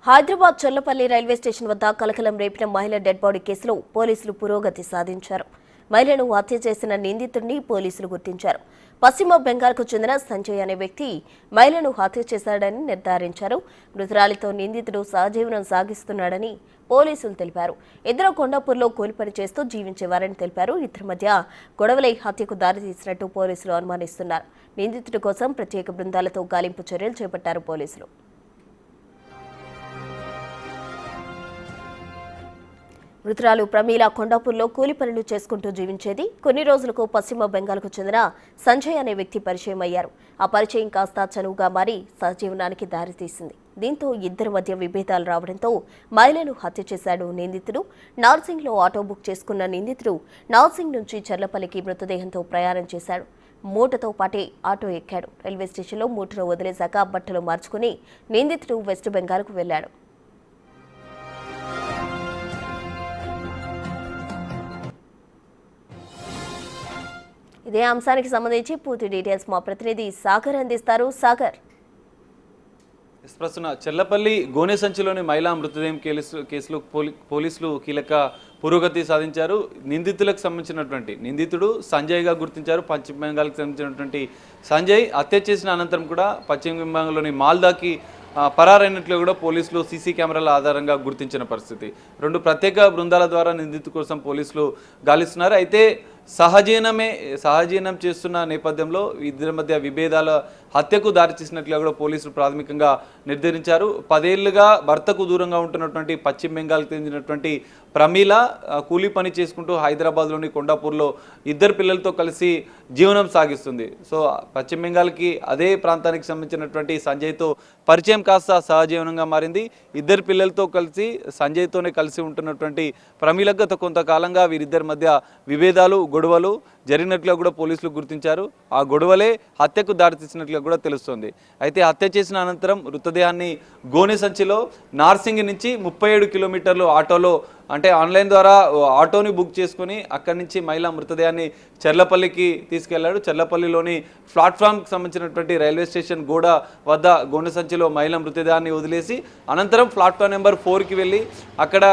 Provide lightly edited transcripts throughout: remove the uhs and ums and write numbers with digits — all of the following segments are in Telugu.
హైదరాబాద్ చొల్లపల్లి రైల్వే స్టేషన్ వద్ద కలకలం రేపిన మహిళ డెడ్ బాడీ కేసులో పోలీసులు పురోగతి సాధించారు. మహిళను హత్య చేసిన నిందితుడిని పోలీసులు గుర్తించారు. పశ్చిమ బెంగాల్కు చెందిన సంజయ్ అనే వ్యక్తి మహిళను హత్య చేశాడని నిర్ధారించారు. మృతురాలితో నిందితుడు సహజీవనం సాగిస్తున్నాడని పోలీసులు తెలిపారు. ఇద్దరు కొండాపూర్లో కూలిపని చేస్తూ జీవించేవారని తెలిపారు. ఇద్దరి మధ్య గొడవలై హత్యకు దారితీసినట్టు పోలీసులు అనుమానిస్తున్నారు. నిందితుడి కోసం ప్రత్యేక బృందాలతో గాలింపు చర్యలు చేపట్టారు పోలీసులు. మృతురాలు ప్రమీల కొండాపూర్లో కూలి పనులు చేసుకుంటూ జీవించేది. కొన్ని రోజులకు పశ్చిమ బెంగాల్కు చెందిన సంజయ్ అనే వ్యక్తి పరిచయం అయ్యారు. ఆ పరిచయం కాస్త చనువుగా మారి సహజీవనానికి దారితీసింది. దీంతో ఇద్దరి మధ్య విభేదాలు రావడంతో మహిళను హత్య చేశాడు నిందితుడు. నార్సింగ్లో ఆటో బుక్ చేసుకున్న నిందితుడు నార్సింగ్ నుంచి చర్లపల్లికి మృతదేహంతో ప్రయాణం చేశాడు. మూటతో పాటే ఆటో ఎక్కాడు. రైల్వే స్టేషన్లో మూటను వదిలేశాక బట్టలు మార్చుకుని నిందితుడు వెస్ట్ బెంగాల్కు వెళ్లాడు. ఇదే అంశానికి సంబంధించి పూర్తి డీటెయిల్స్ మా ప్రతినిధి సాగర్ అందిస్తారు. సాగర్, ప్రస్తుతం చెల్లపల్లి గోనె సంచిలోని మహిళా మృతదేహం కేసులో పోలీసులు కీలక పురోగతి సాధించారు. నిందితులకు సంబంధించినటువంటి నిందితుడు సంజయ్గా గుర్తించారు. పశ్చిమ బెంగాల్కి సంబంధించినటువంటి సంజయ్ హత్య చేసిన అనంతరం కూడా పశ్చిమ బెంగాల్లోని మాల్దాకి పరారైనట్లు కూడా పోలీసులు సీసీ కెమెరాల ఆధారంగా గుర్తించిన పరిస్థితి. రెండు ప్రత్యేక బృందాల ద్వారా నిందితు కోసం పోలీసులు గాలిస్తున్నారు. అయితే సహజీవనం చేస్తున్న నేపథ్యంలో ఇద్దరి మధ్య విభేదాల హత్యకు దారితీసినట్లుగా కూడా పోలీసులు ప్రాథమికంగా నిర్ధారించారు. 10 ఏళ్లుగా భర్తకు దూరంగా ఉంటున్నటువంటి పశ్చిమ బెంగాల్కి చెందినటువంటి ప్రమీల కూలీ పని చేసుకుంటూ హైదరాబాద్లోని కొండాపూర్లో ఇద్దరు పిల్లలతో కలిసి జీవనం సాగిస్తుంది. సో పశ్చిమ బెంగాల్కి అదే ప్రాంతానికి సంబంధించినటువంటి సంజయ్తో పరిచయం కాస్త సహజీవనంగా మారింది. ఇద్దరు పిల్లలతో కలిసి సంజయ్తోనే కలిసి ఉంటున్నటువంటి ప్రమీలకు గత కొంతకాలంగా వీరిద్దరి మధ్య విభేదాలు గొడవలు జరిగినట్లుగా కూడా పోలీసులు గుర్తించారు. ఆ గొడవలే హత్యకు దారితీసినట్లుగా కూడా తెలుస్తోంది. అయితే హత్య చేసిన అనంతరం మృతదేహాన్ని గోనె సంచిలో నార్సింగ్ నుంచి 37 కిలోమీటర్లు ఆటోలో అంటే ఆన్లైన్ ద్వారా ఆటోని బుక్ చేసుకుని అక్కడి నుంచి మహిళా మృతదేహాన్ని చర్లపల్లికి తీసుకెళ్లాడు. చర్లపల్లిలోని ప్లాట్ఫామ్కి సంబంధించినటువంటి రైల్వే స్టేషన్ గోడ వద్ద గోనె సంచిలో మహిళా మృతదేహాన్ని వదిలేసి అనంతరం ప్లాట్ఫామ్ నెంబర్ 4కి వెళ్ళి అక్కడ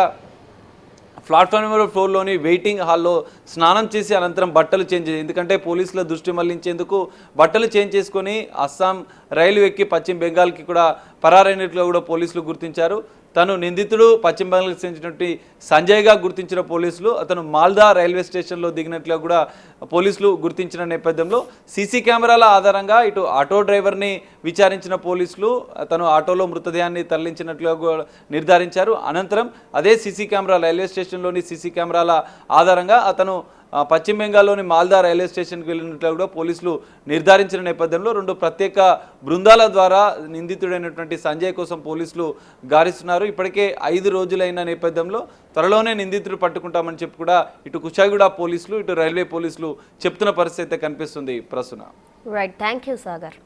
ప్లాట్ఫామ్ నెంబర్ 4లోని వెయిటింగ్ హాల్లో స్నానం చేసి అనంతరం బట్టలు చేంజ్ చేసి, ఎందుకంటే పోలీసుల దృష్టి మళ్లించేందుకు బట్టలు చేంజ్ చేసుకొని అస్సాం రైలు ఎక్కి పశ్చిమ బెంగాల్కి కూడా పరారైనట్లు కూడా పోలీసులు గుర్తించారు. తను నిందితుడు పశ్చిమ బెంగాల్కి చెందినటువంటి సంజయ్గా గుర్తించిన పోలీసులు అతను మాల్దా రైల్వే స్టేషన్లో దిగినట్లుగా కూడా పోలీసులు గుర్తించిన నేపథ్యంలో సీసీ కెమెరాల ఆధారంగా ఇటు ఆటో డ్రైవర్ని విచారించిన పోలీసులు తను ఆటోలో మృతదేహాన్ని తరలించినట్లుగా నిర్ధారించారు. అనంతరం అదే సీసీ కెమెరా రైల్వే స్టేషన్లోని సీసీ కెమెరాల ఆధారంగా అతను పశ్చిమ బెంగాల్లోని మాల్దా రైల్వే స్టేషన్కి వెళ్ళినట్లు కూడా పోలీసులు నిర్ధారించిన నేపథ్యంలో రెండు ప్రత్యేక బృందాల ద్వారా నిందితుడైనటువంటి సంజయ్ కోసం పోలీసులు గాలిస్తున్నారు. ఇప్పటికే 5 రోజులైన నేపథ్యంలో త్వరలోనే నిందితుడు పట్టుకుంటామని చెప్పి కూడా ఇటు కుషాయిగూడ పోలీసులు ఇటు రైల్వే పోలీసులు చెప్తున్న పరిస్థితి అయితే కనిపిస్తుంది. ప్రస్తుతం రైట్, థ్యాంక్ యూ సాగర్.